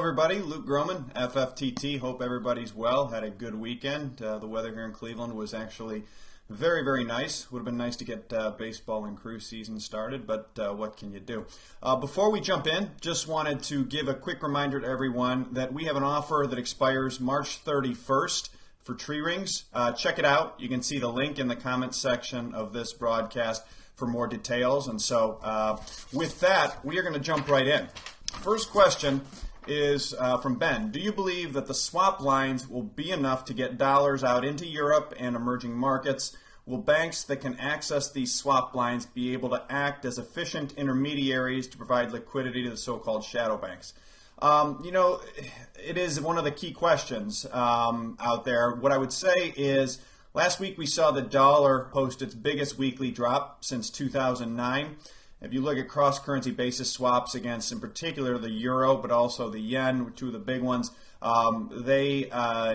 everybody. Luke Gromen, FFTT. Hope everybody's well. Had a good weekend. The weather here in Cleveland was actually very, very nice. Would have been nice to get baseball and crew season started, but what can you do? Before we jump in, just wanted to give a quick reminder to everyone that we have an offer that expires March 31st for tree rings. Check it out. You can see the link in the comments section of this broadcast for more details. And so with that, we are going to jump right in. First question is from Ben. Do you believe that the swap lines will be enough to get dollars out into Europe and emerging markets? Will banks that can access these swap lines be able to act as efficient intermediaries to provide liquidity to the so-called shadow banks? It is one of the key questions out there. What I would say is last week we saw the dollar post its biggest weekly drop since 2009. If you look at cross-currency basis swaps against, in particular, the euro, but also the yen, two of the big ones, they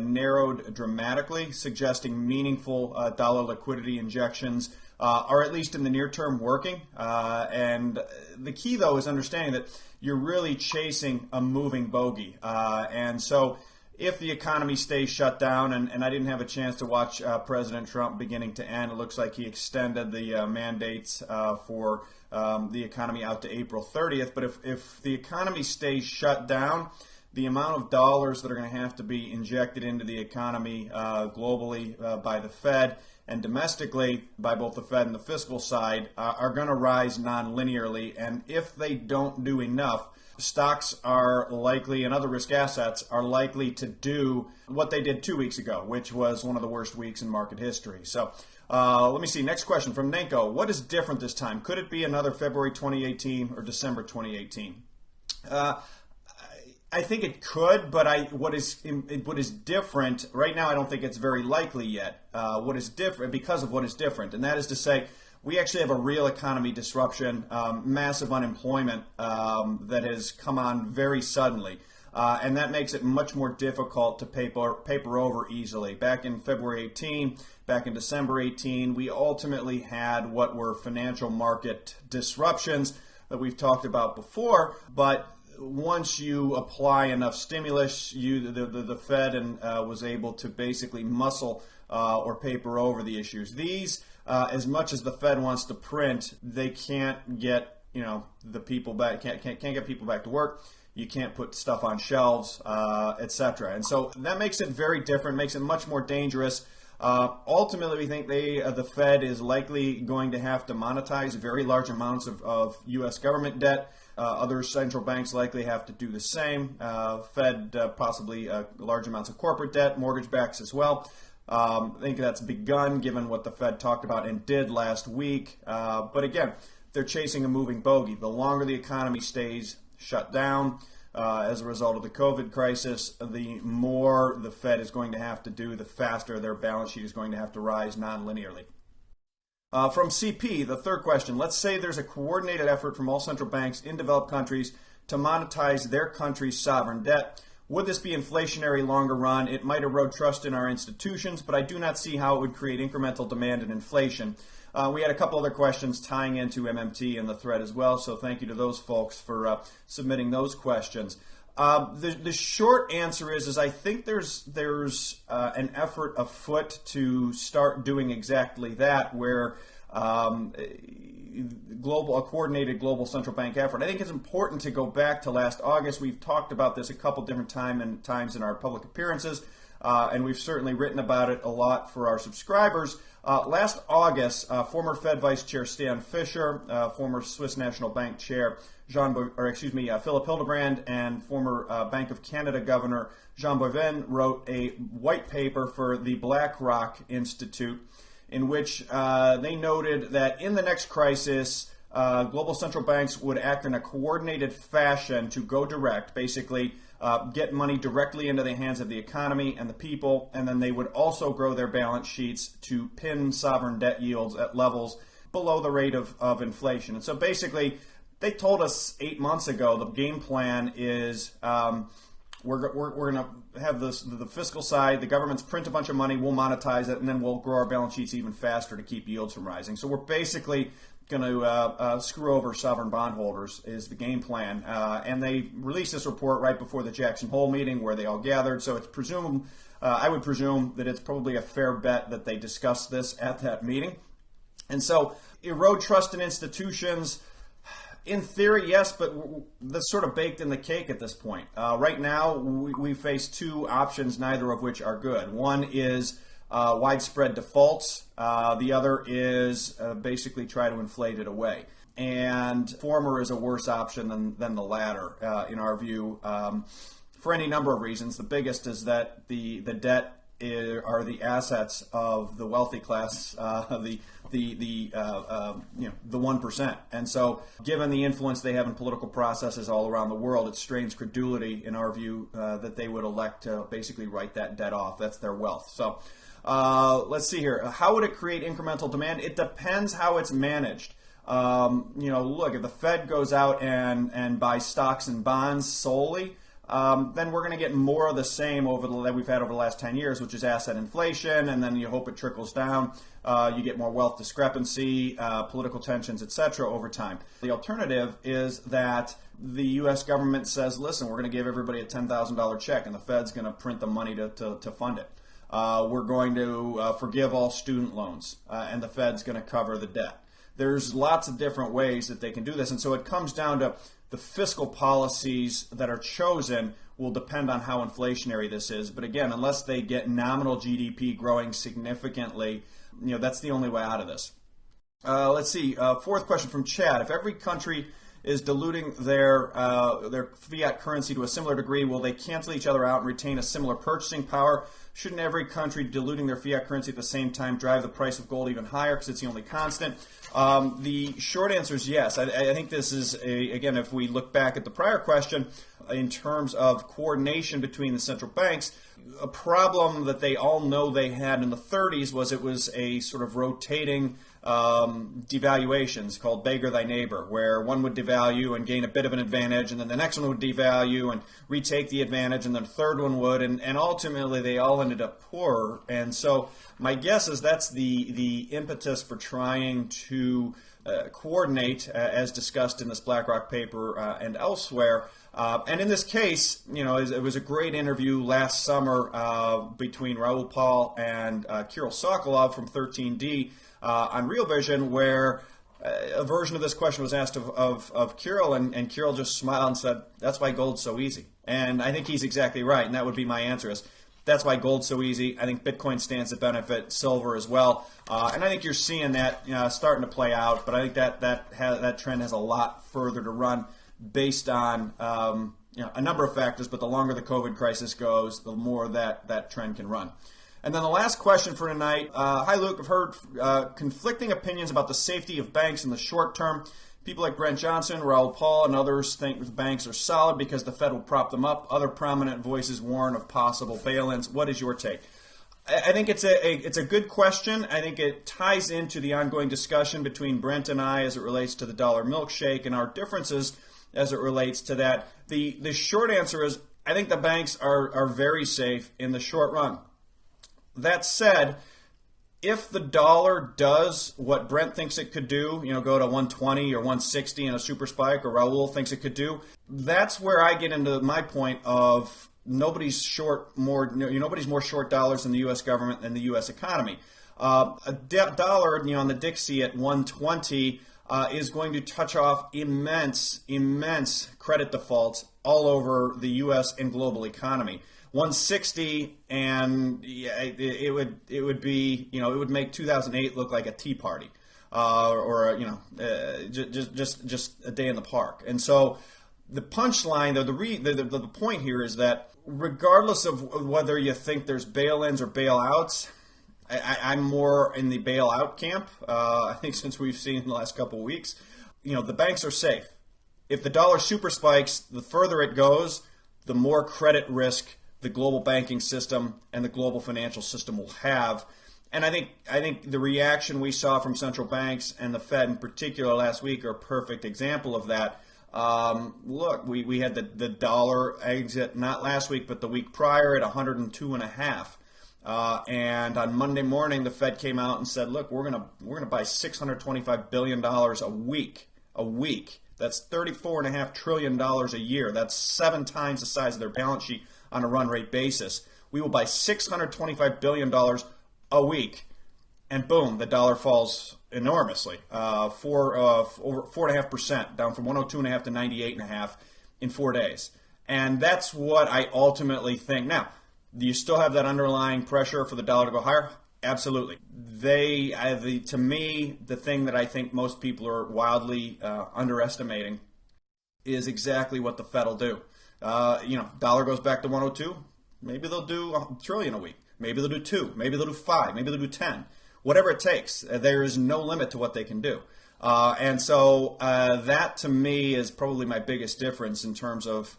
narrowed dramatically, suggesting meaningful dollar liquidity injections are at least in the near term working. And the key, though, is understanding that you're really chasing a moving bogey. And so if the economy stays shut down, and I didn't have a chance to watch President Trump beginning to end, it looks like he extended the mandates for the economy out to April 30th. But if the economy stays shut down, the amount of dollars that are going to have to be injected into the economy globally by the Fed and domestically by both the Fed and the fiscal side are going to rise non-linearly. And if they don't do enough, stocks are likely, and other risk assets are likely to do what they did 2 weeks ago, which was one of the worst weeks in market history. So let me see. Next question from Nenko. What is different this time? Could it be another February 2018 or December 2018? I think it could, but what is different right now? I don't think it's very likely yet. What is different because of what is different, and that is to say, we actually have a real economy disruption, massive unemployment that has come on very suddenly. And that makes it much more difficult to paper over easily. Back in February 18, back in December 18, we ultimately had what were financial market disruptions that we've talked about before. But once you apply enough stimulus, the Fed was able to basically muscle or paper over the issues. These, as much as the Fed wants to print, they can't get the people back. Can't get people back to work. You can't put stuff on shelves, etc. And so that makes it very different. Makes it much more dangerous. Ultimately, we think the Fed is likely going to have to monetize very large amounts of U.S. government debt. Other central banks likely have to do the same. Fed possibly large amounts of corporate debt, mortgage backs as well. I think that's begun given what the Fed talked about and did last week. But again, they're chasing a moving bogey. The longer the economy stays shut down as a result of the COVID crisis, the more the Fed is going to have to do, the faster their balance sheet is going to have to rise non-linearly. From CP, the third question, let's say there's a coordinated effort from all central banks in developed countries to monetize their country's sovereign debt. Would this be inflationary longer run? It might erode trust in our institutions, but I do not see how it would create incremental demand and inflation. We had a couple other questions tying into MMT in the thread as well, so thank you to those folks for submitting those questions. The short answer is I think there's an effort afoot to start doing exactly that, where a coordinated global central bank effort. I think it's important to go back to last August. We've talked about this a couple different times in our public appearances, and we've certainly written about it a lot for our subscribers. Last August, former Fed Vice Chair Stan Fischer, former Swiss National Bank Chair Philip Hildebrand, and former Bank of Canada Governor Jean Boivin wrote a white paper for the BlackRock Institute, in which they noted that in the next crisis, global central banks would act in a coordinated fashion to go direct, basically get money directly into the hands of the economy and the people, and then they would also grow their balance sheets to pin sovereign debt yields at levels below the rate of inflation. And so basically, they told us 8 months ago the game plan is we're going to have the fiscal side, the governments print a bunch of money, we'll monetize it, and then we'll grow our balance sheets even faster to keep yields from rising. So we're basically going to screw over sovereign bondholders is the game plan. And they released this report right before the Jackson Hole meeting where they all gathered. So it's I would presume that it's probably a fair bet that they discussed this at that meeting. And so erode trust in institutions, in theory, yes, but that's sort of baked in the cake at this point. Right now, we face two options, neither of which are good. One is widespread defaults. The other is basically try to inflate it away. And former is a worse option than the latter, in our view, for any number of reasons. The biggest is that the debt are the assets of the wealthy class, the 1%. And so, given the influence they have in political processes all around the world, it strains credulity, in our view, that they would elect to basically write that debt off. That's their wealth. So, let's see here. How would it create incremental demand? It depends how it's managed. Look, if the Fed goes out and buys stocks and bonds solely, then we're going to get more of the same that we've had over the last 10 years, which is asset inflation, and then you hope it trickles down. You get more wealth discrepancy, political tensions, etc. over time. The alternative is that the U.S. government says, listen, we're going to give everybody a $10,000 check, and the Fed's going to print the money to fund it. We're going to forgive all student loans, and the Fed's going to cover the debt. There's lots of different ways that they can do this, and so it comes down to the fiscal policies that are chosen will depend on how inflationary this is. But again, unless they get nominal GDP growing significantly, that's the only way out of this. Let's see. Fourth question from Chad. If every country is diluting their fiat currency to a similar degree, will they cancel each other out and retain a similar purchasing power? Shouldn't every country diluting their fiat currency at the same time drive the price of gold even higher because it's the only constant? The short answer is yes. I think this is, again, if we look back at the prior question, in terms of coordination between the central banks, a problem that they all know they had in the 30s was it was a sort of rotating devaluations called beggar thy neighbor, where one would devalue and gain a bit of an advantage, and then the next one would devalue and retake the advantage, and then the third one would, and ultimately they all ended up poorer. And so my guess is that's the impetus for trying to coordinate, as discussed in this BlackRock paper and elsewhere. And in this case, it was a great interview last summer between Raoul Pal and Kirill Sokolov from 13D on Real Vision, where a version of this question was asked of Kirill, and Kirill just smiled and said, that's why gold's so easy. And I think he's exactly right, and that would be my answer is, that's why gold's so easy. I think Bitcoin stands to benefit, silver as well. And I think you're seeing that starting to play out, but I think that trend has a lot further to run based on a number of factors, but the longer the COVID crisis goes, the more that trend can run. And then the last question for tonight. Hi, Luke. I've heard conflicting opinions about the safety of banks in the short term. People like Brent Johnson, Raoul Pal, and others think the banks are solid because the Fed will prop them up. Other prominent voices warn of possible bail-ins. What is your take? I think it's a good question. I think it ties into the ongoing discussion between Brent and I as it relates to the dollar milkshake and our differences as it relates to that. The short answer is I think the banks are very safe in the short run. That said, if the dollar does what Brent thinks it could do, go to 120 or 160 in a super spike, or Raoul thinks it could do, that's where I get into my point of nobody's more short dollars in the U.S. government than the U.S. economy. A dollar, on the Dixie at 120 is going to touch off immense credit defaults all over the U.S. and global economy. 160, and it would be, it would make 2008 look like a tea party, just a day in the park. And so the punchline, the point here is that regardless of whether you think there's bail-ins or bailouts, I'm more in the bailout camp. I think since we've seen in the last couple of weeks, the banks are safe. If the dollar super spikes, the further it goes, the more credit risk the global banking system and the global financial system will have. And I think the reaction we saw from central banks and the Fed in particular last week are a perfect example of that. Look, we had the dollar exit not last week but the week prior at 102.5. And on Monday morning, the Fed came out and said, "Look, we're gonna buy $625 billion a week. A week. That's $34.5 trillion a year. That's 7 times the size of their balance sheet on a run rate basis. We will buy $625 billion a week." And boom, the dollar falls enormously, over 4.5%, down from 102.5 to 98.5 in 4 days. And that's what I ultimately think. Now, do you still have that underlying pressure for the dollar to go higher? Absolutely. To me, the thing that I think most people are wildly underestimating is exactly what the Fed will do. Dollar goes back to 102. Maybe they'll do $1 trillion a week. Maybe they'll do 2. Maybe they'll do 5. Maybe they'll do 10. Whatever it takes. There is no limit to what they can do. And so that to me is probably my biggest difference in terms of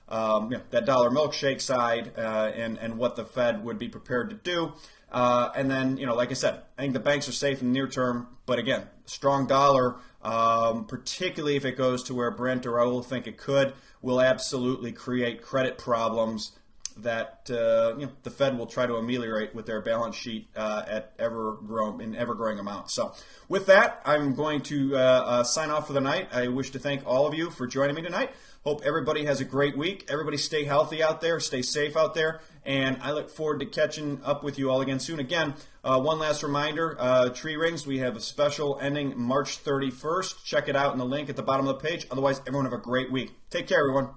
that dollar milkshake side and what the Fed would be prepared to do. And then, like I said, I think the banks are safe in the near term. But again, strong dollar, particularly if it goes to where Brent or I will think it could, will absolutely create credit problems that the Fed will try to ameliorate with their balance sheet in ever-growing amounts. So with that, I'm going to sign off for the night. I wish to thank all of you for joining me tonight. Hope everybody has a great week. Everybody stay healthy out there, stay safe out there, and I look forward to catching up with you all again soon. Again, one last reminder, Tree Rings, we have a special ending March 31st. Check it out in the link at the bottom of the page. Otherwise, everyone have a great week. Take care, everyone.